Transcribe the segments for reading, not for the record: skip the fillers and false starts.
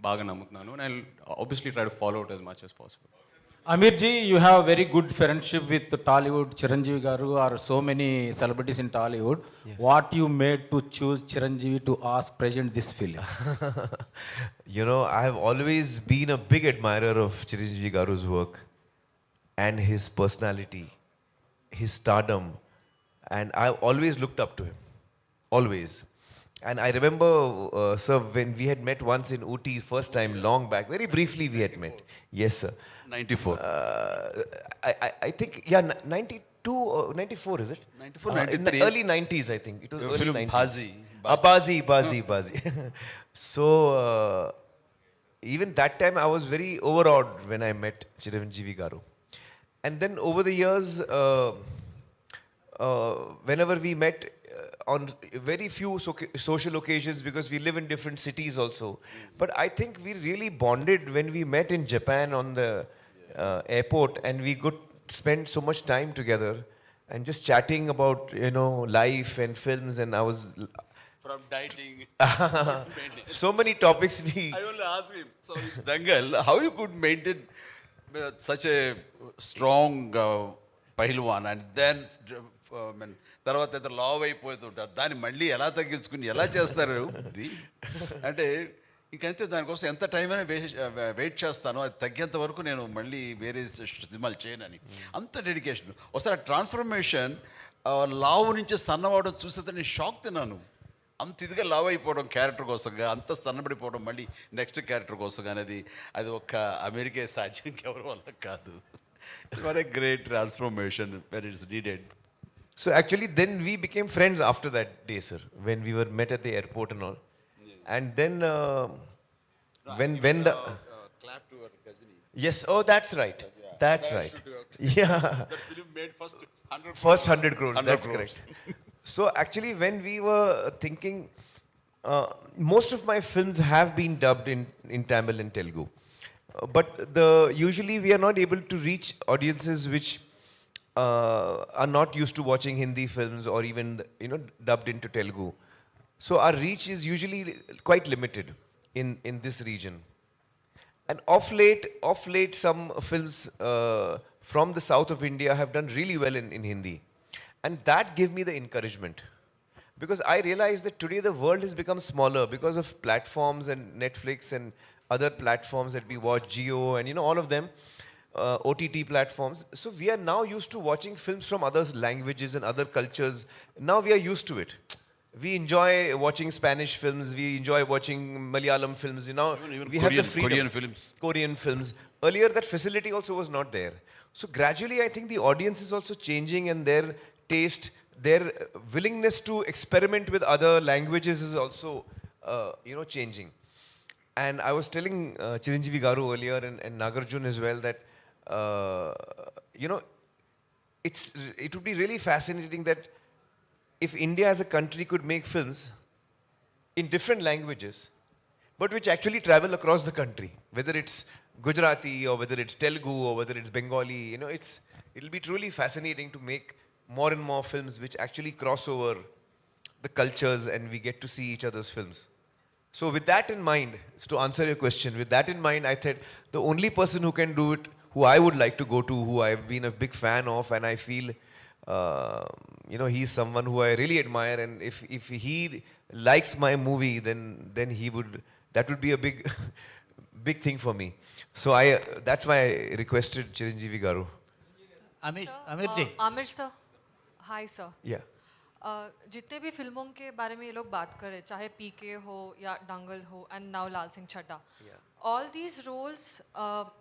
బాగా నమ్ముతున్నాను. And I obviously try to follow it as much as possible. Aamir ji, you have very good friendship with Tollywood, Chiranjeevi garu, or so many celebrities in Tollywood. Yes. What you made to choose Chiranjeevi to ask present this film? You know, I have always been a big admirer of Chiranjeevi Garu's work and his personality, his stardom, and I've always looked up to him. Always. And I remember, sir, when we had met once in Ooty, first time, long back, very briefly we had met. Yes, sir. 94. I think, yeah, 92 or 94, is it? 94, In the 93. early 90s, I think. It was early Film 90s. Bazi. Bazi. So, even that time I was very overawed when I met Chiranjeevi Garu. And then over the years, whenever we met on very few social occasions, because we live in different cities also. But I think we really bonded when we met in Japan on the airport, and we could spend so much time together and just chatting about, you know, life and films. And I was From dieting. so many topics we. I only asked him, so Dangal, how you could maintain such a strong పహిల్వాన్ and then తర్వాత అయితే లావ్ అయిపోతుంటారు, దాన్ని మళ్ళీ ఎలా తగ్గించుకుని ఎలా చేస్తారు ఇది అంటే ఇంకంతే. దానికోసం ఎంత టైం అయినా వెయిట్ చేస్తాను, అది తగ్గేంత వరకు నేను మళ్ళీ వేరే సినిమాలు చేయనని. అంత డెడికేషన్. ఒకసారి ట్రాన్స్ఫర్మేషన్ లావు నుంచి సన్నవడం చూస్తే నేను షాక్ తిన్నాను. అంత ఇదిగా లావ్ అయిపోవడం క్యారెక్టర్ కోసంగా, అంత సన్నబడిపోవడం మళ్ళీ నెక్స్ట్ క్యారెక్టర్ కోసం అనేది అది ఒక్క అమెరికే సాధ్యం, ఎవరి వల్ల కాదు. What a great transformation when it's needed. So actually, then we became friends after that day, sir. When we were met at the airport and all, and then when the Clap to her cousin. yes, oh that's right, that's right, yeah. That film made first 100 First 100 crores. 100 That's crores. correct. So actually, when we were thinking, most of my films have been dubbed in Tamil and Telugu. But usually we are not able to reach audiences which are not used to watching Hindi films or even, you know, dubbed into Telugu. So our reach is usually quite limited in this region. And of late, some films from the south of India have done really well in Hindi. And that gave me the encouragement. Because I realized that today the world has become smaller because of platforms and Netflix and other platforms that we watch, Jio and, you know, all of them, OTT platforms. So we are now used to watching films from other languages and other cultures. Now we are used to it. We enjoy watching Spanish films, we enjoy watching Malayalam films, you know. Even we have the freedom. Korean films. Korean films. Earlier that facility also was not there. So gradually I think the audience is also changing, and their taste, their willingness to experiment with other languages is also, you know, changing. And I was telling Chiranjeevi Garu earlier and Nagarjun as well that, you know, it would be really fascinating that if India as a country could make films in different languages, but which actually travel across the country, whether it's Gujarati or whether it's Telugu or whether it's Bengali, you know, it'll be truly fascinating to make more and more films which actually cross over the cultures and we get to see each other's films. So with that in mind, to answer your question, with that in mind, I thought the only person who can do it, who I would like to go to, who I've been a big fan of, and I feel, you know, he's someone who I really admire, and if he likes my movie, then he would, that would be a big, big thing for me. So that's why I requested Chiranjeevi Garu. Aamir ji. Aamir sir, hi sir. Yeah. जितने भी फिल्मों के बारे में ये लोग बात करें, चाहे पीके हो या दंगल हो and now Laal Singh Chaddha, all these roles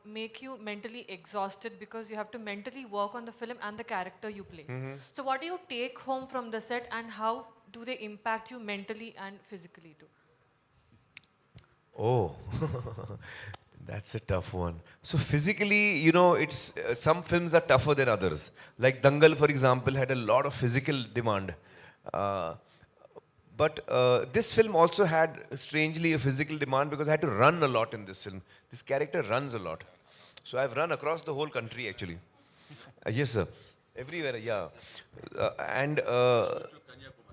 make you mentally exhausted because you have to mentally work on the film and the character you play. So what do you take home from the set, and how do they impact you mentally and physically too? Oh, that's a tough one. So physically, you know, it's some films are tougher than others. Like Dangal, for example, had a lot of physical demand. But this film also had, strangely, a physical demand because I had to run a lot in this film. This character runs a lot. So I've run across the whole country, actually. Yes, sir. Everywhere, yeah. And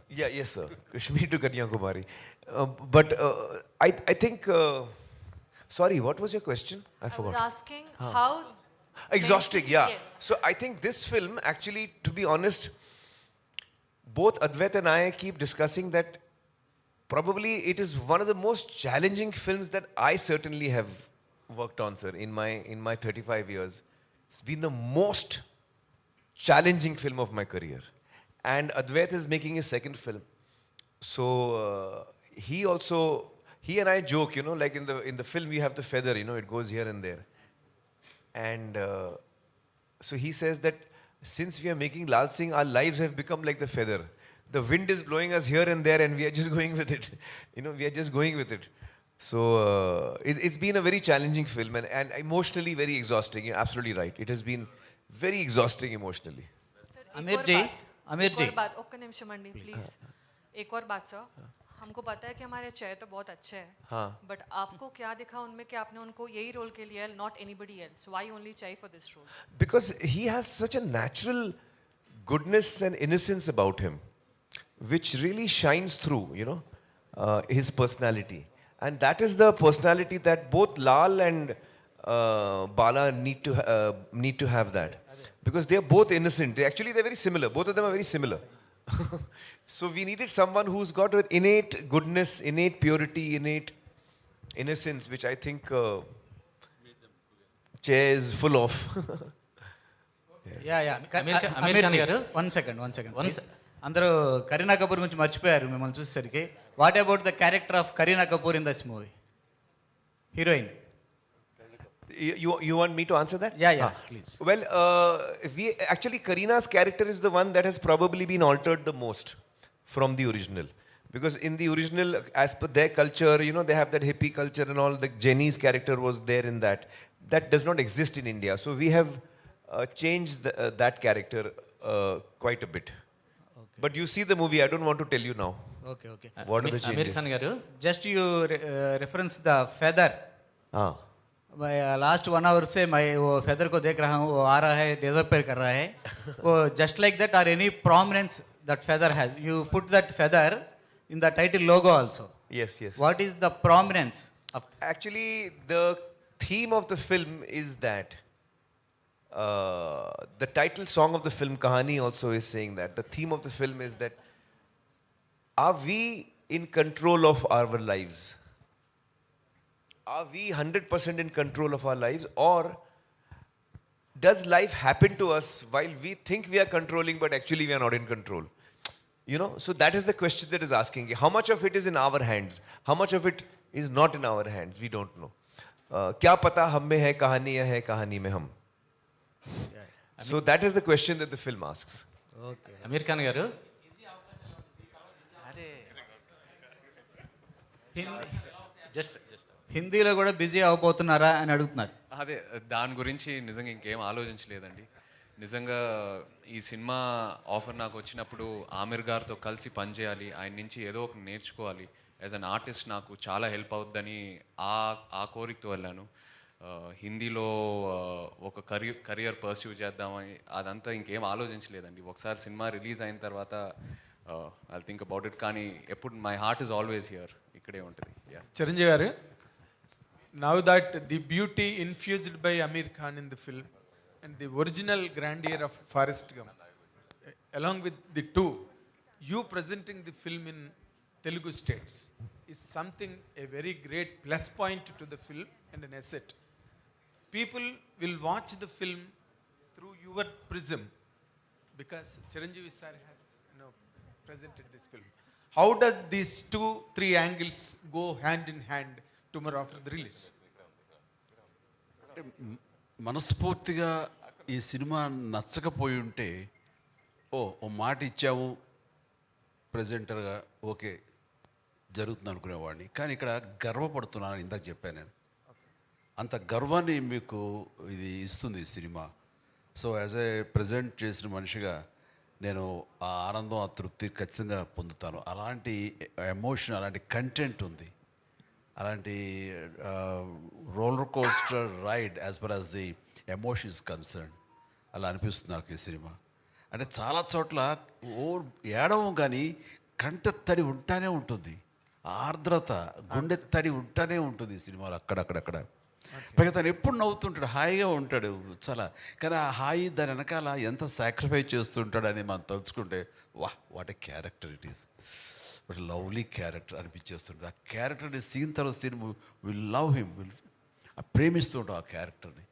yeah, yes, sir. Kashmir to Kanyakumari. But I think Sorry, what was your question? I I was forgot. asking how Exhausting, mentally- yeah. Yes. So I think this film, actually, to be honest, both Advait and I keep discussing that probably it is one of the most challenging films that I certainly have worked on, sir, in my 35 years. It's been the most challenging film of my career. And Advait is making his second film. So he and I joke, you know, like in the film you have the feather, you know, it goes here and there. And so he says that since we are making Laal Singh, our lives have become like the feather. The wind is blowing us here and there, and we are just going with it. You know, we are just going with it. So it's been a very challenging film and emotionally very exhausting. You're absolutely right. It has been very exhausting emotionally. Sir, Aamir एक और जी, बात, आमिर एक जी। और बात, okay Nimish Mandi please. एक और बात sir, हमको पता है कि हमारे चेहरे तो बहुत अच्छे हैं, हाँ। बट आपको क्या दिखा उनमें कि आपने उनको यही रोल के लिए, not anybody else? Why only chai for this role? Because he has such a natural goodness and innocence about him, which really shines through, you know, his personality. And that is the personality that both Lal and Bala need to have that. Because they are both innocent. They're very similar. Both of them are very similar. So we needed someone who's got an innate goodness, innate purity, innate innocence, which I think Che is full of. Ya Aamir Khan గారు. One second అందరూ కరీనా కపూర్ గురించి మర్చిపోయారు మిమ్మల్ని చూసేసరికి. What about the character of Kareena Kapoor in this movie, heroine? You want me to answer that? Yeah, please. Well, Kareena's character is the one that has probably been altered the most from the original. Because in the original, as per their culture, you know, they have that hippie culture and all. The Jenny's character was there in that. That does not exist in India. So we have changed that character quite a bit. But you see the movie, I don't want to tell you now. Okay What are the Aamir changes? Khan గారు, just you reference the feather. हाँ. Last 1 hour से मैं वो feather को देख रहा हूँ, वो आ रहा है, डिसअपियर कर रहा है. वो जस्ट लाइक दैट और any prominence that feather has, you put that feather in the title logo also. Yes. What is the prominence of? Actually, the theme of the film is that the title song of the film Kahani also is saying that. The theme of the film is that are we in control of our lives? Are we 100% in control of our lives, or does life happen to us while we think we are controlling but actually we are not in control? You know, so that is the question that is asking. How much of it is in our hands? How much of it is not in our hands? We don't know. क्या पता हम में है कहानी या है कहानी में हम? So that is the question that the film asks. Okay. Aamir Khan గారు, జస్ట్ హిందీలో కూడా బిజీ అవబోతున్నారా అని అడుగుతున్నారు. అదే దాని గురించి నిజంగా ఇంకేం ఆలోచించలేదండి. నిజంగా ఈ సినిమా ఆఫర్ నాకు వచ్చినప్పుడు ఆమిర్ గారితో కలిసి పనిచేయాలి, ఆయన నుంచి ఏదో ఒకటి నేర్చుకోవాలి, యాజ్ అన్ ఆర్టిస్ట్ నాకు చాలా హెల్ప్ అవుద్దని ఆ కోరికతో వెళ్ళాను. హిందీలో ఒక కెరియర్ పర్స్యూ చేద్దామని అదంతా ఇంకేం ఆలోచించలేదండి. ఒకసారి సినిమా రిలీజ్ అయిన తర్వాత ఐ థింక్ అబౌట్ ఇట్. కానీ ఎప్పుడు my heart is always here, ఇక్కడే ఉంటుంది. Chiranjeevi garu, now that the beauty infused by Aamir Khan in the film and the original grandeur of Forrest Gump, along with the two, you presenting the film in Telugu states is something, a very great plus point to the film and an asset. People will watch the film through your prism because Chiranjeevi sir has, presented this film. How does these 2-3 angles go hand in hand tomorrow after the release? మనస్ఫూర్తిగా ఈ cinema నచ్చకపోయి ఉంటే ఓ మాట ఇచ్చాము ప్రజెంటర్గా, okay జరుగుతుంది అనుకునేవాడిని. కానీ ఇక్కడ గర్వపడుతున్నాను, ఇందాక చెప్పాను నేను. అంత గర్వాన్ని మీకు ఇది ఇస్తుంది ఈ cinema. So as a present చేసిన మనిషిగా నేను ఆ ఆనందం, ఆ తృప్తి ఖచ్చితంగా పొందుతాను. అలాంటి ఎమోషన్, అలాంటి కంటెంట్ ఉంది, అలాంటి roller coaster ride as per as the emotion is concern. అలా అనిపిస్తుంది నాకు ఈ సినిమా. అంటే చాలా చోట్ల ఏడవం కానీ కంట తడి ఉంటానే ఉంటుంది. ఆర్ద్రత, గుండె తడి ఉంటూనే ఉంటుంది ఈ సినిమాలో అక్కడక్కడక్కడ. పైగా తను ఎప్పుడు నవ్వుతుంటాడు, హాయిగా ఉంటాడు చాలా. కానీ ఆ హాయి దాని వెనకాల ఎంత సాక్రిఫైస్ చేస్తుంటాడని మనం తలుచుకుంటే what a character it is, what lovely character అనిపించేస్తుంది. ఆ క్యారెక్టర్ని సీన్ తర్వాత సీన్ విల్ లవ్ హిమ్, ప్రేమిస్తూ ఉంటాం ఆ క్యారెక్టర్ని.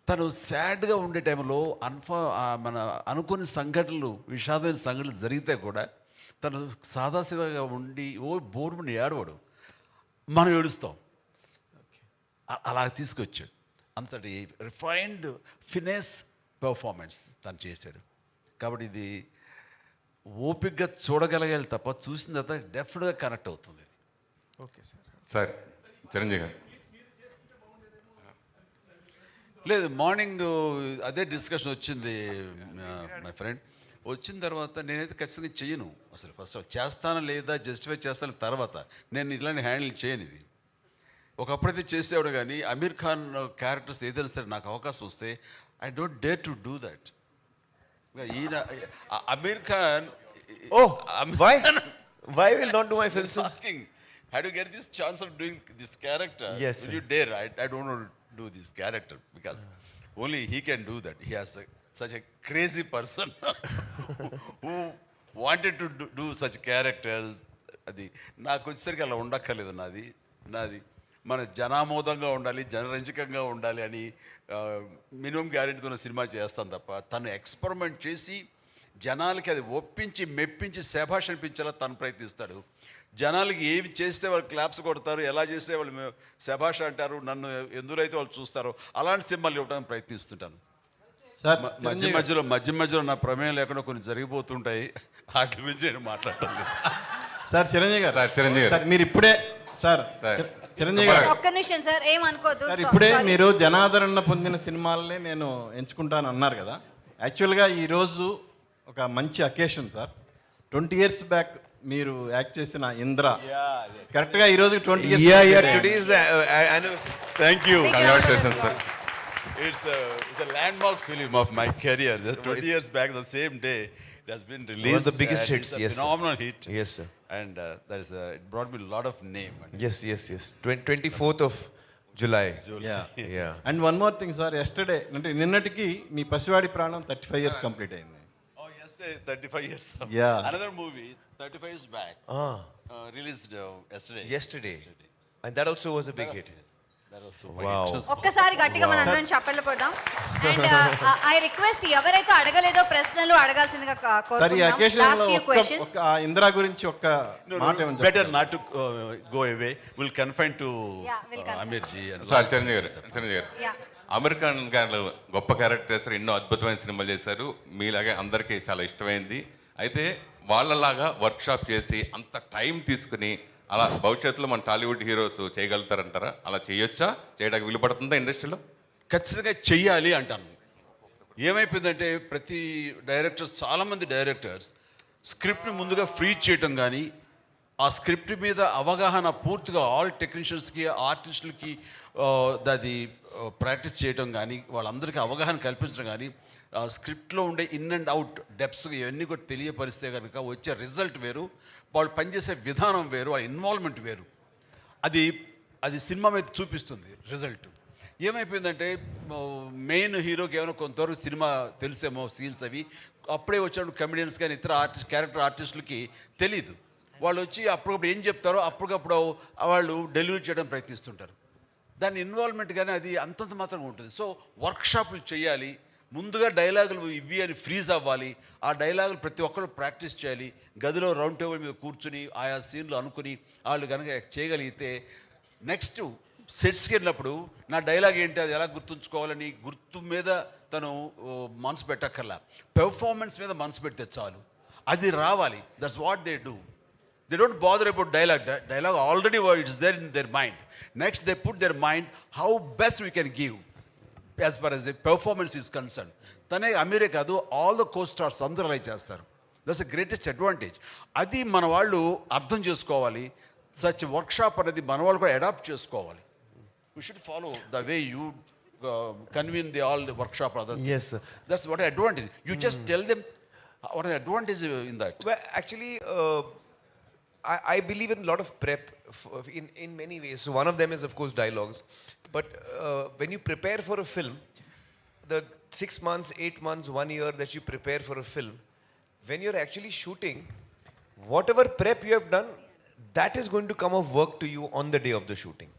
తను సాడ్గా ఉండే టైంలో మన అనుకుని సంఘటనలు, విషాదమైన సంఘటనలు జరిగితే కూడా తను సాదాసీదాగా ఉండి బోర్మని ఏడవడు, మనం ఏడుస్తాం. అలా తీసుకొచ్చాడు. అంతటి రిఫైన్డ్ ఫినెస్ పర్ఫార్మెన్స్ తను చేశాడు. కాబట్టి ఇది ఓపికగా చూడగలగాలి తప్ప చూసిన తర్వాత డెఫినెట్గా కనెక్ట్ అవుతుంది ఇది. Okay sir. సార్ చిరంజీవి గారు లేదు, మార్నింగ్ అదే డిస్కషన్ వచ్చింది మై ఫ్రెండ్. వచ్చిన తర్వాత నేనైతే ఖచ్చితంగా చెయ్యను అసలు. ఫస్ట్ చేస్తానా లేదా జస్టిఫై చేస్తాను తర్వాత. నేను ఇట్లాంటి హ్యాండిల్ చేయను ఇది. ఒకప్పుడైతే చేసేవాడు, కానీ అమీర్ ఖాన్ క్యారెక్టర్స్ ఏదైనా సరే నాకు అవకాశం వస్తే I don't dare to do that. ఈయన Aamir Khan, Why will not do my films? asking, how do you get this chance of doing this character? Yes, Will sir. you dare? I don't want to do this character because only he can do that. He has such a crazy person who wanted to do such characters. అది నాకు వచ్చేసరికి అలా ఉండక్కర్లేదు. నాది మన జనామోదంగా ఉండాలి, జనరంజకంగా ఉండాలి అని minimum గ్యారెంటీతో cinema చేస్తాను తప్ప, తను ఎక్స్పెరిమెంట్ చేసి జనాలకి అది ఒప్పించి మెప్పించి శభాష్ అనిపించేలా తను ప్రయత్నిస్తాడు. జనాలకి ఏవి చేస్తే వాళ్ళు క్లాప్స్ కొడతారు, ఎలా చేస్తే వాళ్ళు శభాష్ అంటారు, నన్ను ఎందురైతే వాళ్ళు చూస్తారో అలాంటి సినిమాలు ఇవ్వడానికి ప్రయత్నిస్తుంటాను. సార్ మధ్య నా ప్రమేయం లేకుండా కొన్ని జరిగిపోతుంటాయి, వాటి గురించి నేను మాట్లాడటం లేదు. సార్ చిరంజీవి గారు, సార్ చిరంజీవి గారు. సార్ మీరు ఇప్పుడే సార్ చిరంజీవి గారు ఒక్క నిమిషం సార్, ఏమనుకోవద్దు సార్, ఇప్పుడే మీరు జనాదరణ పొందిన సినిమాలనే నేను ఎంచుకుంటాను అన్నారు కదా. యాక్చువల్గా ఈరోజు ఒక మంచి అకేషన్ సార్. 20 years బ్యాక్ మీరు యాక్ట్ చేసిన ఇంద్ర కరెక్ట్గా ఈరోజు 20 years. Today is the anniversary. Thank you. Congratulations sir. It's a landmark film of my career. Just 20 years back, the same day, it has been released. One of the biggest and hits, it's a yes, sir. phenomenal hit. Yes, sir. And it brought me a lot of name. Yes. 24th of July. Yeah. And one more thing sir, yesterday అంటే నిన్నటికి మీ పసివాడి ప్రాణం 35 years complete అయింది. Oh, yesterday, 35 years. Yeah. Another movie, 35 years back, released yesterday. And that also was a big hit. That was so Wow. ఒక్కసారి గట్టిగా మన అందరం చప్పట్లు కొడదాం. అండ్ ఐ రిక్వెస్ట్ ఎవరైతే అడగలేదో ప్రశ్నలు అడగాల్సిందిగా సార్ ఈ కోరుకుంటున్నాం. అకేషన్ లాస్ట్ లో ఫ్యూ క్వశ్చన్స్. ఒక ఇందిరా గురించి ఒక్క మాట ఏమని Better చెప్తారు? not to go away. We'll confine to Yeah, we'll confine. Aamir ji. And sir Chiranjeevi గారు Yeah. అమీర్ ఖాన్ గారు గొప్ప క్యారెక్టర్ చేశారు, ఎన్నో అద్భుతమైన సినిమాలు చేశారు, మీలాగే అందరికీ చాలా ఇష్టమైంది. అయితే వాళ్ళలాగా వర్క్షాప్ చేసి అంత టైం తీసుకుని అలా భవిష్యత్తులో మన టాలీవుడ్ హీరోస్ చేయగలుగుతారంటారా? అలా చేయొచ్చా? చేయడానికి వీలు పడుతుందా ఇండస్ట్రీలో? ఖచ్చితంగా చెయ్యాలి అంటాను. ఏమైపోయిందంటే ప్రతి చాలామంది డైరెక్టర్స్ స్క్రిప్ట్ని ముందుగా ఫ్రీ చేయటం కానీ, ఆ స్క్రిప్ట్ మీద అవగాహన పూర్తిగా ఆల్ టెక్నీషియన్స్కి, ఆర్టిస్టులకి అది ప్రాక్టీస్ చేయటం కానీ, వాళ్ళందరికీ అవగాహన కల్పించడం కానీ, ఆ స్క్రిప్ట్లో ఉండే ఇన్ అండ్ అవుట్ డెప్స్ ఇవన్నీ కూడా తెలియపరిస్తే కనుక వచ్చే రిజల్ట్ వేరు, వాళ్ళు పనిచేసే విధానం వేరు, వాళ్ళ ఇన్వాల్వ్మెంట్ వేరు. అది సినిమా మీద చూపిస్తుంది రిజల్ట్. ఏమైపోయిందంటే మెయిన్ హీరోకి ఏమైనా కొంతవరకు సినిమా తెలిసేమో సీన్స్ అవి, అప్పుడే వచ్చినప్పుడు కమెడియన్స్ కానీ ఇతర క్యారెక్టర్ ఆర్టిస్టులకి తెలీదు. వాళ్ళు వచ్చి అప్పటికప్పుడు ఏం చెప్తారో అప్పటికప్పుడు వాళ్ళు డెలివరీ చేయడం ప్రయత్నిస్తుంటారు. దాని ఇన్వాల్వ్మెంట్ కానీ అది అంతంత మాత్రంగా ఉంటుంది. సో వర్క్షాపులు చేయాలి, ముందుగా డైలాగులు ఇవి అని ఫ్రీజ్ అవ్వాలి, ఆ డైలాగులు ప్రతి ఒక్కరు ప్రాక్టీస్ చేయాలి, గదిలో రౌండ్ టేబుల్ మీద కూర్చుని ఆయా సీన్లు అనుకుని వాళ్ళు కనుక చేయగలిగితే నెక్స్ట్ సెట్స్కి వెళ్ళినప్పుడు నా డైలాగ్ ఏంటి, అది ఎలా గుర్తుంచుకోవాలని గుర్తు మీద తను మనసు పెట్టక్కర్లా, పెర్ఫార్మెన్స్ మీద మనసు పెడితే చాలు, అది రావాలి. That's what they do. They don't bother about dialogue. Dialogue already is there in their mind. Next, they put their mind how best we can give as far as the performance is concerned. Tane Aamir kaadu, all the co-stars andaru alai chestaru. That's the greatest advantage. Adi mana vallu ardham chesukovali. Such workshop anadi mana vallu kuda adapt chesukovali. We should follow the way you convene all the workshop other things. Yes, sir. That's what advantage. You just tell them what an advantage in that. Well, actually, I believe in a lot of prep in many ways. So one of them is, of course, dialogues. But when you prepare for a film, the 6 months, 8 months, 1 year that you prepare for a film, when you're actually shooting, whatever prep you have done, that is going to come of work to you on the day of the shooting.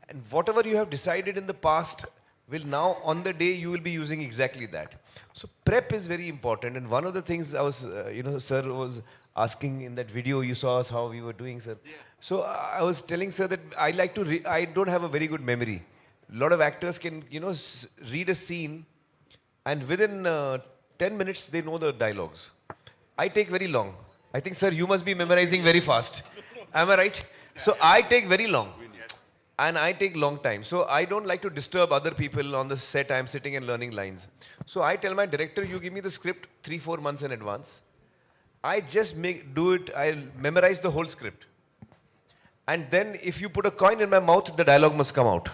And whatever you have decided in the past will now, on the day, you will be using exactly that. So prep is very important. And one of the things I was, sir was asking in that video, you saw us how we were doing, sir. Yeah. So I was telling sir that I like to, I don't have a very good memory. A lot of actors can, read a scene and within 10 minutes they know the dialogues. I take very long. I think, sir, you must be memorizing very fast. Am I right? So I take very long. And I take long time. So I don't like to disturb other people on the set. I'm sitting and learning lines. So I tell my director, you give me the script 3-4 months in advance. I just do it. I'll memorize the whole script. And then if you put a coin in my mouth, the dialogue must come out.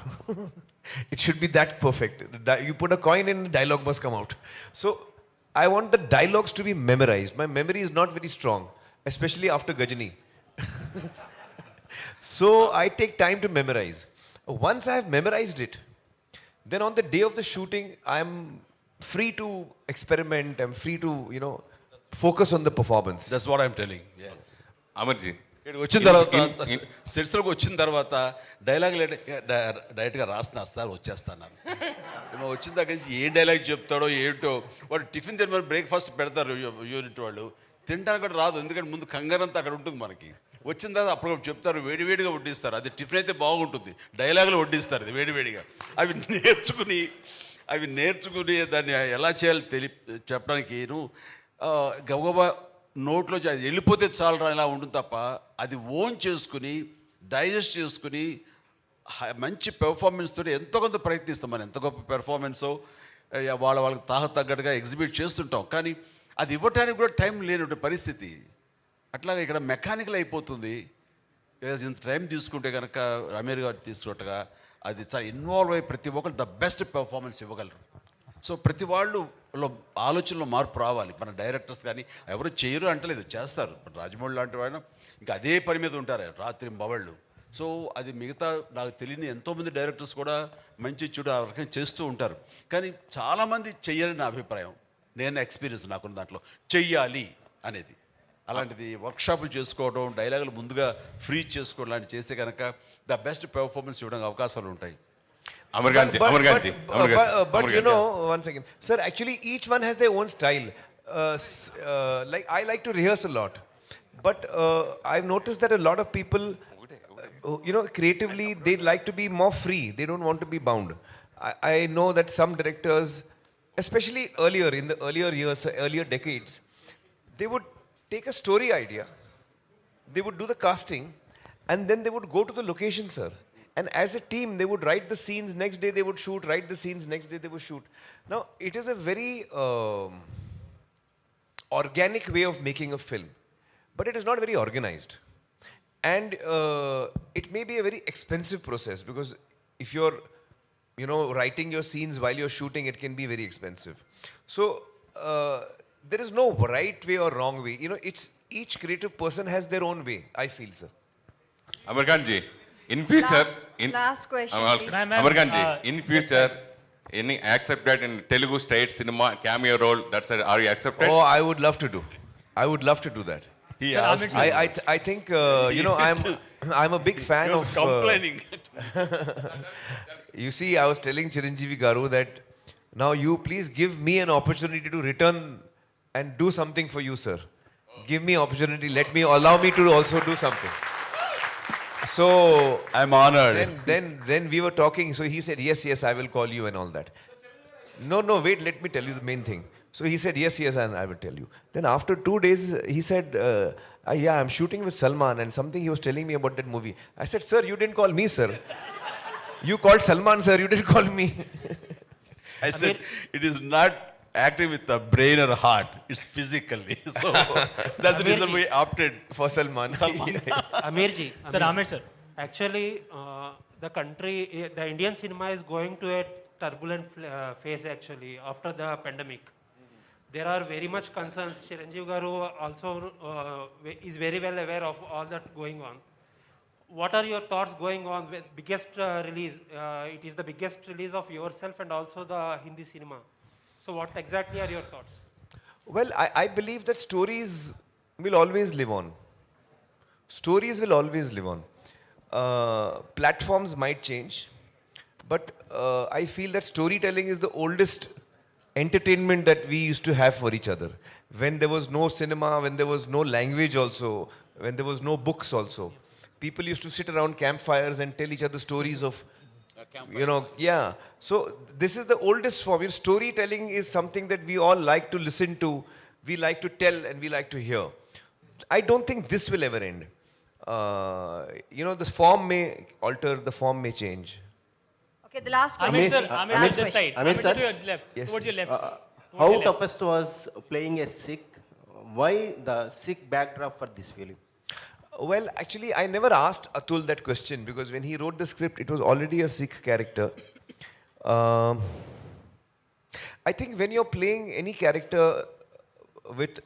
It should be that perfect. You put a coin in, dialogue must come out. So I want the dialogues to be memorized. My memory is not very strong, especially after Gajani. So I take time to memorize. Once I have memorized it, then on the day of the shooting, I'm free to experiment. I'm free to, focus on the performance. That's what I'm telling. Yes. అమర్జీ ఇక్కడికి వచ్చిన తర్వాత సెట్స్లోకి వచ్చిన తర్వాత dialogue డైరెక్ట్గా రాస్తున్నారు sir వచ్చేస్తాను వచ్చిన దగ్గర నుంచి ఏ డైలాగ్ చెప్తాడో ఏంటో వాడు టిఫిన్ తిని బ్రేక్ఫాస్ట్ పెడతారు యూనిట్ వాళ్ళు తినడానికి కూడా రాదు ఎందుకంటే ముందు కంగారంతా అక్కడ ఉంటుంది మనకి వచ్చిన తర్వాత అప్పుడు చెప్తారు వేడివేడిగా వడ్డిస్తారు అది టిఫిన్ అయితే బాగుంటుంది డైలాగులు వడ్డిస్తారు అది వేడివేడిగా అవి నేర్చుకుని దాన్ని ఎలా చేయాలో చెప్పడానికి గబగబా నోట్లో అది వెళ్ళిపోతే చాలరా ఇలా ఉంటుంది తప్ప అది ఓన్ చేసుకుని డైజెస్ట్ చేసుకుని మంచి పెర్ఫార్మెన్స్తో ఎంతో కొంత ప్రయత్నిస్తాం మనం ఎంత గొప్ప పెర్ఫార్మెన్సో వాళ్ళకి తగ్గట్టుగా ఎగ్జిబిట్ చేస్తుంటాం కానీ అది ఇవ్వటానికి కూడా టైం లేనటువంటి పరిస్థితి అట్లాగే ఇక్కడ మెకానికల్ అయిపోతుంది ఇంత టైం తీసుకుంటే కనుక అమీర్ గారు తీసుకున్నట్టుగా అది చాలా ఇన్వాల్వ్ అయ్యి ప్రతి ఒక్కరు ద బెస్ట్ పెర్ఫార్మెన్స్ ఇవ్వగలరు సో ప్రతి వాళ్ళు ఆలోచనలో మార్పు రావాలి మన డైరెక్టర్స్ కానీ ఎవరు చేయరు అంటలేదు చేస్తారు రాజమౌళి లాంటి వాళ్ళు ఇంకా అదే పని మీద ఉంటారు రాత్రి బవళ్ళు సో అది మిగతా నాకు తెలియని ఎంతోమంది డైరెక్టర్స్ కూడా మంచి చూడ ఆ రకంగా చేస్తూ ఉంటారు కానీ చాలామంది చెయ్యని నా అభిప్రాయం నేను ఎక్స్పీరియన్స్ నాకున్న దాంట్లో చెయ్యాలి అనేది అలాంటిది వర్క్షాపులు చేసుకోవడం డైలాగులు ముందుగా ఫ్రీ చేసుకోవడం లాంటివి చేస్తే కనుక ద బెస్ట్ పెర్ఫార్మెన్స్ ఇవ్వడానికి అవకాశాలు ఉంటాయి But one second. Sir, actually each one has their own style. Like I like to rehearse a lot. But I've noticed that a lot of people, creatively, they like to be more free. They don't want to be bound. I know that some directors, especially earlier, in the earlier years, earlier decades, they would take a story idea, they would do the casting, and then they would go to the location, sir. And as a team, they would write the scenes, next day they would shoot, write the scenes, next day they would shoot. Now, it is a very organic way of making a film, but it is not very organized. And it may be a very expensive process because if you're, writing your scenes while you're shooting, it can be very expensive. So, there is no right way or wrong way. It's each creative person has their own way, I feel, sir. Amarkanji. In future, last question, please. Amarkanji, in future, any accepted in Telugu state cinema cameo role? Are you accepted? Oh, I would love to do. I would love to do that. I think I'm a big fan of. Complaining. You see, I was telling Chiranjeevi Garu that now you please give me an opportunity to return and do something for you, sir. Give me opportunity. Allow me to also do something. So I'm honored. Then we were talking. So he said, yes, I will call you and all that. No, wait, let me tell you the main thing. So he said, yes, and I will tell you. Then after 2 days, he said, yeah, I'm shooting with Salman and something he was telling me about that movie. I said, sir, you didn't call me, sir. You called Salman, sir. You didn't call me. I said, it is not acting with the brain or heart. It's physically. So that's the reason we opted for Salman. Amirji, sir, Aamir sir. Actually, the Indian cinema is going to a turbulent phase actually after the pandemic. there are very much concerns. Chiranjeevi garu also is very well aware of all that going on. What are your thoughts going on with biggest release? It is the biggest release of yourself and also the Hindi cinema. So what exactly are your thoughts? Well, I believe that stories will always live on. Stories will always live on. Platforms might change, but I feel that storytelling is the oldest entertainment that we used to have for each other. When there was no cinema, when there was no language also, when there was no books also, people used to sit around campfires and tell each other stories of, yeah. So this is the oldest form. Storytelling is something that we all like to listen to, we like to tell, and we like to hear. I don't think this will ever end. The form may alter, the form may change. Okay, the last Aamir question. sir, Aamir Last this question. side. Aamir Aamir sir. to your left. Yes, Towards your yes. left. How Towards your left. toughest was playing a Sikh? Why the Sikh backdrop for this film? Well, actually, I never asked Atul that question because when he wrote the script, it was already a Sikh character. I think when you're playing any character with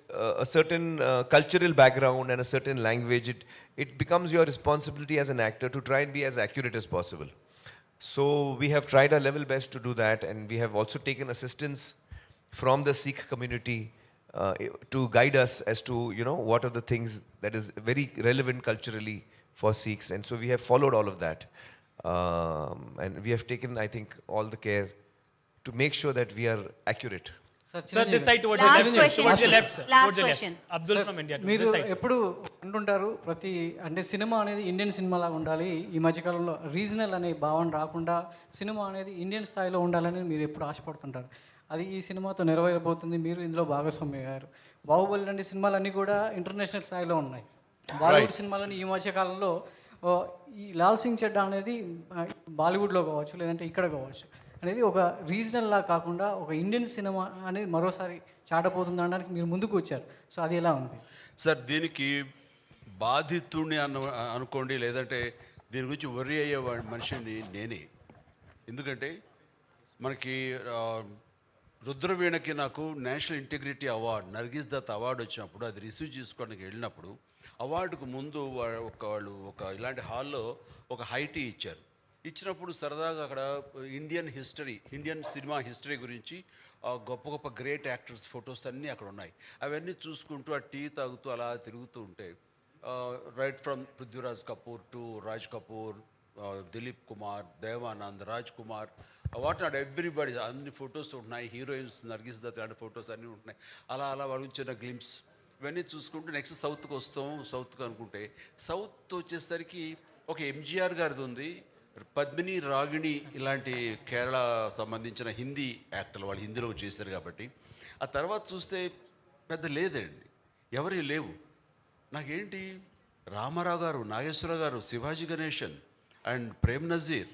a certain cultural background and a certain language, it becomes your responsibility as an actor to try and be as accurate as possible. So we have tried our level best to do that, and we have also taken assistance from the Sikh community to guide us as to what are the things that is very relevant culturally for Sikhs, and so we have followed all of that, and we have taken, I think, all the care to make sure that we are accurate. Sir, this side towards your Last left. question, Towards your please. left, sir. Last Towards your left. question. Abdul from India. మీరు This side. ఎప్పుడు అంటుంటారు ప్రతి అంటే cinema అనేది Indian cinema లాగా ఉండాలి, ఈ మధ్యకాలంలో రీజనల్ అనే భావన రాకుండా సినిమా అనేది ఇండియన్ స్థాయిలో ఉండాలని మీరు ఎప్పుడు ఆశపడుతుంటారు. అది ఈ సినిమాతో నెరవేరబోతుంది, మీరు ఇందులో భాగస్వామి అయ్యారు. బాహుబలి లాంటి సినిమాలన్నీ కూడా ఇంటర్నేషనల్ స్థాయిలో ఉన్నాయి. బాలీవుడ్ సినిమాలని ఈ మధ్యకాలంలో ఈ లాల్ సింగ్ చెడ్డా అనేది బాలీవుడ్లో కావచ్చు లేదంటే ఇక్కడ కావచ్చు అనేది ఒక రీజనల్ లా కాకుండా ఒక ఇండియన్ సినిమా అనేది మరోసారి చాటపోతుంది అనడానికి మీరు ముందుకు వచ్చారు. సో అది ఎలా ఉంది సార్? దీనికి బాధితుడిని అనుకోండి, లేదంటే దీని గురించి వర్రీ అయ్యే మనిషిని నేనే. ఎందుకంటే మనకి రుద్రవీణకి నాకు national integrity award, Nargis Dutt award వచ్చినప్పుడు అది రిసీవ్ చేసుకోవడానికి వెళ్ళినప్పుడు అవార్డుకు ముందు వాళ్ళు ఒక ఇలాంటి హాల్లో ఒక హైటీ ఇచ్చారు. ఇచ్చినప్పుడు సరదాగా అక్కడ ఇండియన్ సినిమా హిస్టరీ గురించి గొప్ప గొప్ప గ్రేట్ యాక్టర్స్ ఫొటోస్ అన్నీ అక్కడ ఉన్నాయి. అవన్నీ చూసుకుంటూ ఆ టీ తాగుతూ అలా తిరుగుతూ ఉంటే right from Prithviraj Kapoor to Raj Kapoor, Dilip Kumar, Devanand, Raj Kumar, what not everybody అన్ని ఫొటోస్ ఉంటున్నాయి. హీరోయిన్స్ నర్గిస్ దత్ లాంటి ఫొటోస్ అన్నీ ఉంటున్నాయి. అలా వాళ్ళ చిన్న గ్లిమ్స్ ఇవన్నీ చూసుకుంటూ నెక్స్ట్ సౌత్కి వస్తాం. సౌత్కి అనుకుంటే సౌత్ వచ్చేసరికి ఒక ఎంజీఆర్ గారిది ఉంది, పద్మిని, రాగిణి ఇలాంటి కేరళ సంబంధించిన హిందీ యాక్టర్లు, వాళ్ళు హిందీలో చేశారు కాబట్టి. ఆ తర్వాత చూస్తే పెద్ద లేదండి, ఎవరి లేవు. నాకేంటి రామారావు గారు, నాగేశ్వరరావు గారు, శివాజీ గణేశన్ అండ్ ప్రేమ్ నజీర్,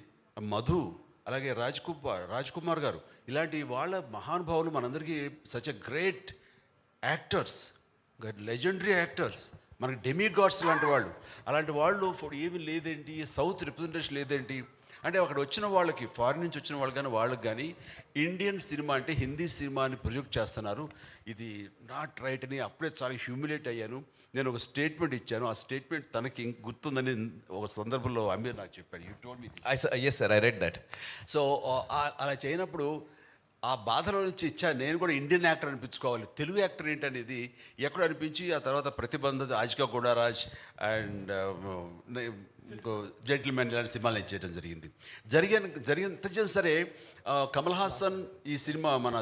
మధు, అలాగే రాజ్ కుమార్ గారు, ఇలాంటి వాళ్ళ మహానుభావులు మనందరికీ such a great actors, legendary actors, మనకి డెమిగాడ్స్ లాంటి వాళ్ళు. అలాంటి వాళ్ళు ఏమీ లేదేంటి, సౌత్ రిప్రజెంటేషన్ లేదేంటి అంటే అక్కడ వచ్చిన వాళ్ళకి, ఫారిన్ నుంచి వచ్చిన వాళ్ళకి కానీ వాళ్ళకి కానీ ఇండియన్ సినిమా అంటే హిందీ సినిమాని ప్రొజెక్ట్ చేస్తున్నారు. ఇది నాట్ రైట్ అని అప్పుడే చాలా హ్యూమిలేట్ అయ్యాను. నేను ఒక స్టేట్మెంట్ ఇచ్చాను. ఆ స్టేట్మెంట్ తనకి గుర్తుందని ఒక సందర్భంలో అమీర్ నాకు చెప్పాడు. You told me. Yes sir, I read that. So అలా చేయనప్పుడు ఆ బాధలో నుంచి నేను కూడా ఇండియన్ యాక్టర్ అనిపించుకోవాలి, తెలుగు యాక్టర్ ఏంటనేది ఎక్కడ అనిపించి ఆ తర్వాత ప్రతిబంధ, ఆజికా గుడారాజ్ అండ్ ఇంకో జెంటిల్మెన్ ఇలాంటి సినిమాలు నేను చేయడం జరిగింది. సరే కమల్ హాసన్ ఈ సినిమా మన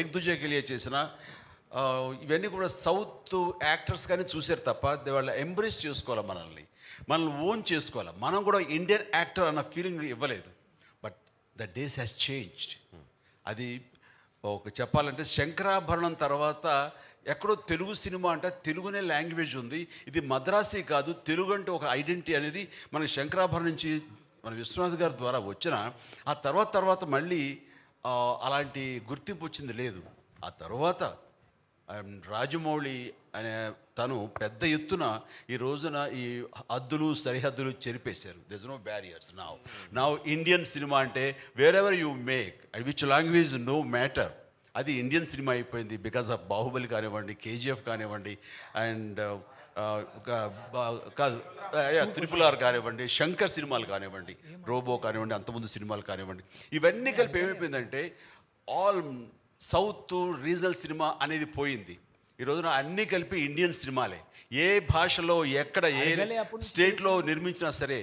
ఏక్ దుజే కే లియే చేసిన ఇవన్నీ కూడా సౌత్ యాక్టర్స్ కానీ చూశారు తప్ప వాళ్ళు ఎంబ్రేస్ చేసుకోవాలి, మనల్ని ఓన్ చేసుకోవాలి. మనం కూడా ఇండియన్ యాక్టర్ అన్న ఫీలింగ్ ఇవ్వలేదు. But the days has changed. అది చెప్పాలంటే శంకరాభరణం తర్వాత ఎక్కడో తెలుగు సినిమా అంటే తెలుగునే లాంగ్వేజ్ ఉంది, ఇది మద్రాసీ కాదు, తెలుగు అంటే ఒక ఐడెంటిటీ అనేది మన శంకరాభరణం నుంచి మన విశ్వనాథ్ గారి ద్వారా వచ్చిన ఆ తర్వాత మళ్ళీ అలాంటి గుర్తింపు వచ్చింది లేదు. ఆ తర్వాత రాజమౌళి అనే తను పెద్ద ఎత్తున ఈ రోజున ఈ సరిహద్దులు చెరిపేశారు. There is no barriers now Indian cinema అంటే wherever you make, which language no matter, అది ఇండియన్ సినిమా అయిపోయింది బికాస్ ఆఫ్ బాహుబలి కానివ్వండి, కేజీఎఫ్ కానివ్వండి, అండ్ కాదు త్రిపుల్ కానివ్వండి, శంకర్ సినిమాలు కానివ్వండి, రోబో కానివ్వండి, అంతకుముందు సినిమాలు కానివ్వండి, ఇవన్నీ కలిపి ఏమైపోయిందంటే ఆల్ సౌత్ రీజనల్ సినిమా అనేది పోయింది. ఈ రోజున అన్నీ కలిపి ఇండియన్ సినిమాలే. ఏ భాషలో ఎక్కడ ఏ స్టేట్లో నిర్మించినా సరే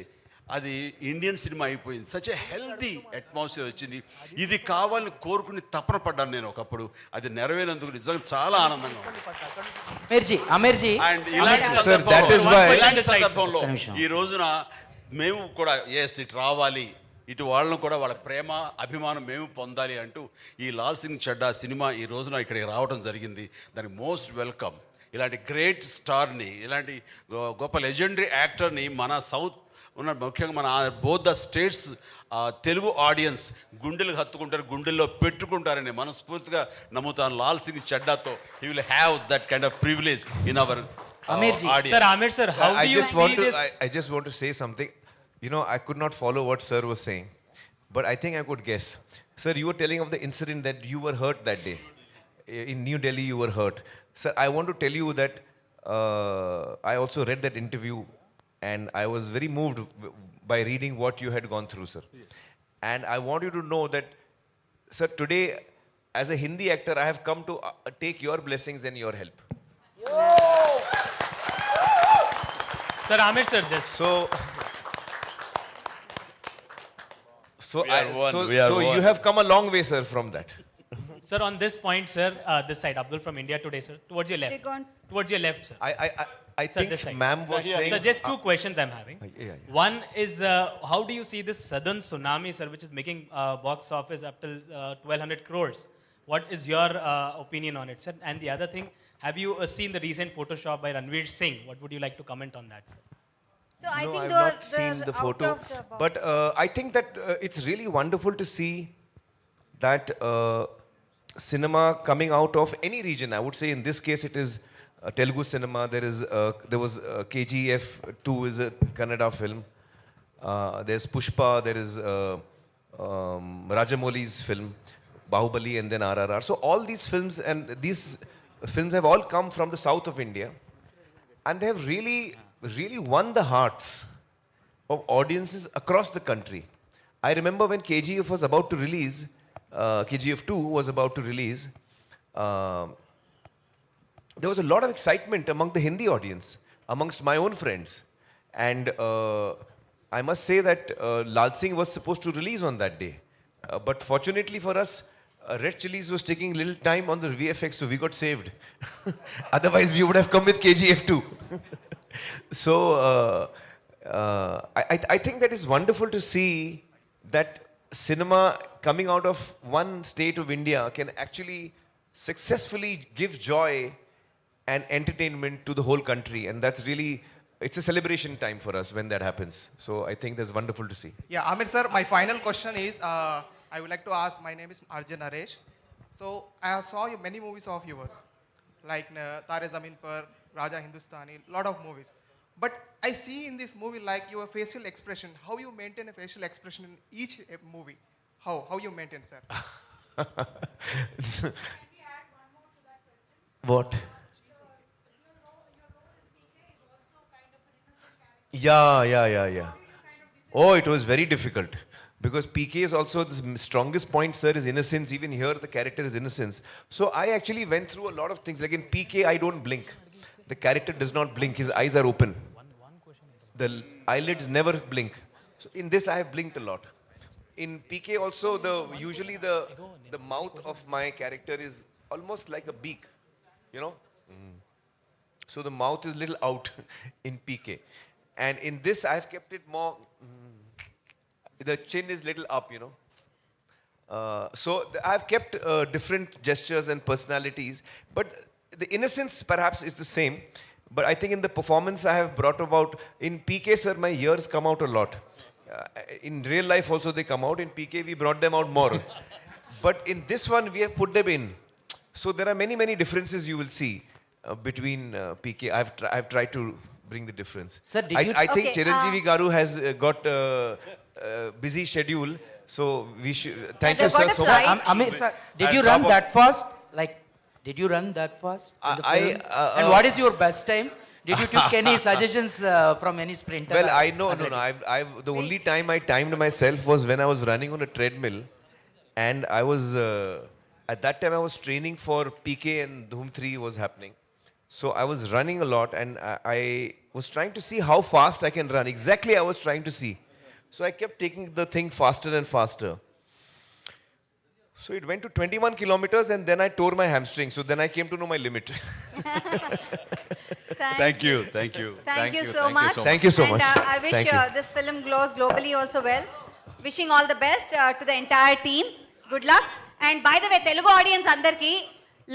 అది ఇండియన్ సినిమా అయిపోయింది. సచ్ ఏ హెల్దీ అట్మాస్ఫియర్ వచ్చింది. ఇది కావాలని కోరుకుని తపన పడ్డాను నేను ఒకప్పుడు. అది నెరవేరేందుకు నిజంగా చాలా ఆనందంగా ఉంది. అండ్ ఇలాంటి సందర్భంలో ఈ రోజున మేము కూడా ఇటు రావాలి, ఇటు వాళ్ళను కూడా వాళ్ళ ప్రేమ అభిమానం మేము పొందాలి అంటూ ఈ లాల్ సింగ్ చడ్డా సినిమా ఈ రోజున ఇక్కడికి రావడం జరిగింది. దానికి మోస్ట్ వెల్కమ్. ఇలాంటి గ్రేట్ స్టార్ని, ఇలాంటి గొప్ప లెజెండరీ యాక్టర్ని మన సౌత్ ఉన్న ముఖ్యంగా మన both the states Telugu audience గుండెలకు హత్తుకుంటారు, గుండెల్లో పెట్టుకుంటారని మనస్ఫూర్తిగా నమ్ముతాను. లాల్ సింగ్ చడ్డాతో he will have that kind of privilege in our audience. Sir, Aamir sir, how do you see this? I just want to say something. You know, I could not follow what sir was saying, but I think I could guess. Sir, you were telling of the incident that you were hurt that day. In New Delhi, you were hurt. Sir, I want to tell you that I also read that interview and I was very moved by reading what you had gone through, sir. Yes. And I want you to know that, sir, today, as a Hindi actor, I have come to take your blessings and your help. Sir, Aamir sir, this. So you have come a long way, sir, from that. Sir, on this point, sir, this side, Abdul from India Today, sir, towards your left. Towards your left, sir. I Sir, think this side. ma'am was saying... Sir, just two questions I'm having. Yeah. One is, how do you see this southern tsunami, sir, which is making box office up till 1,200 crores? What is your opinion on it, sir? And the other thing, have you seen the recent Photoshop by Ranveer Singh? What would you like to comment on that, sir? So I No, think I've they're, not seen the out photo, of the box. but I think that it's really wonderful to see that cinema coming out of any region. I would say in this case it is Telugu cinema. There was KGF 2 is a Kannada film. There's Pushpa. There is Rajamouli's film, Bahubali, and then RRR. So all these films have all come from the south of India, and they have really won the hearts of audiences across the country. I remember when KGF was about to release, KGF 2 was about to release, there was a lot of excitement among the Hindi audience, amongst my own friends. And I must say that Laal Singh was supposed to release on that day. But fortunately for us, Red Chillies was taking little time on the VFX, so we got saved. Otherwise, we would have come with KGF 2. So I think that is wonderful to see that cinema coming out of one state of India can actually successfully give joy and entertainment to the whole country, and that's really, it's a celebration time for us when that happens. So I think that's wonderful to see. Yeah, Aamir sir, my final question is, I would like to ask, my name is Arjun Naresh. So I saw many movies of yours, like Tare Zameen Par, Raja Hindustani, lot of movies. But I see in this movie like your facial expression, how you maintain a facial expression in each movie. How you maintain, sir? What? Yeah. Oh, it was very difficult. Because PK is also the strongest point, sir, is innocence. Even here, the character is innocence. So I actually went through a lot of things. Like in PK, I don't blink. The character does not blink. His eyes are open. The eyelids never blink. So in this, I have blinked a lot. In PK also, usually the mouth of my character is almost like a beak, you know. So the mouth is little out in PK. And in this, I have kept it more, the chin is little up, you know. So I have kept different gestures and personalities, but the innocence perhaps is the same. But I think in the performance I have brought about, in PK, sir, my ears come out a lot. In real life also they come out. In PK, we brought them out more. But in this one, we have put them in. So there are many differences you will see between PK. I've tried to bring the difference. Sir, I think Chiranjeevi Garu has got a busy schedule. So we should. Thank Yeah, you, sir, they've got so a much. flight. Amir, sir, did At you run top of- that fast? Like, did you run that fast in the I- film? I- And what is your best time? Did you took any suggestions from any sprinter? Well, or I know, no. The only time I timed myself was when I was running on a treadmill, and I was at that time I was training for PK and Dhoom 3 was happening. So I was running a lot, and I was trying to see how fast I can run. Exactly, I was trying to see. So I kept taking the thing faster and faster. So it went to 21 kilometers, and then I tore my hamstring. So then I came to know my limit. Thank you, thank you. Thank you so much. Thank you so much. And I wish Thank you. this film glows globally also well. Wishing all the best to the entire team. Good luck. And by the way, Telugu audience andarki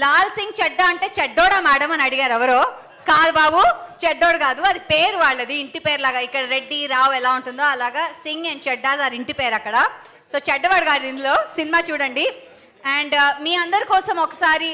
Lal Singh Chaddha అంటే చెడ్డోడా madam అని అడిగారు ఎవరో. కాదు బాబు, చెడ్డోడు కాదు, అది పేరు వాళ్ళది, ఇంటి పేరు లాగా. ఇక్కడ రెడ్డి రావు ఎలా ఉంటుందో అలాగా సింగ్ అండ్ చెడ్డాస్ ఆర్ ఇంటి పేరు అక్కడ. సో చెడ్డవాడు కాదు ఇందులో. సినిమా చూడండి. అండ్ మీ అందరి కోసం ఒకసారి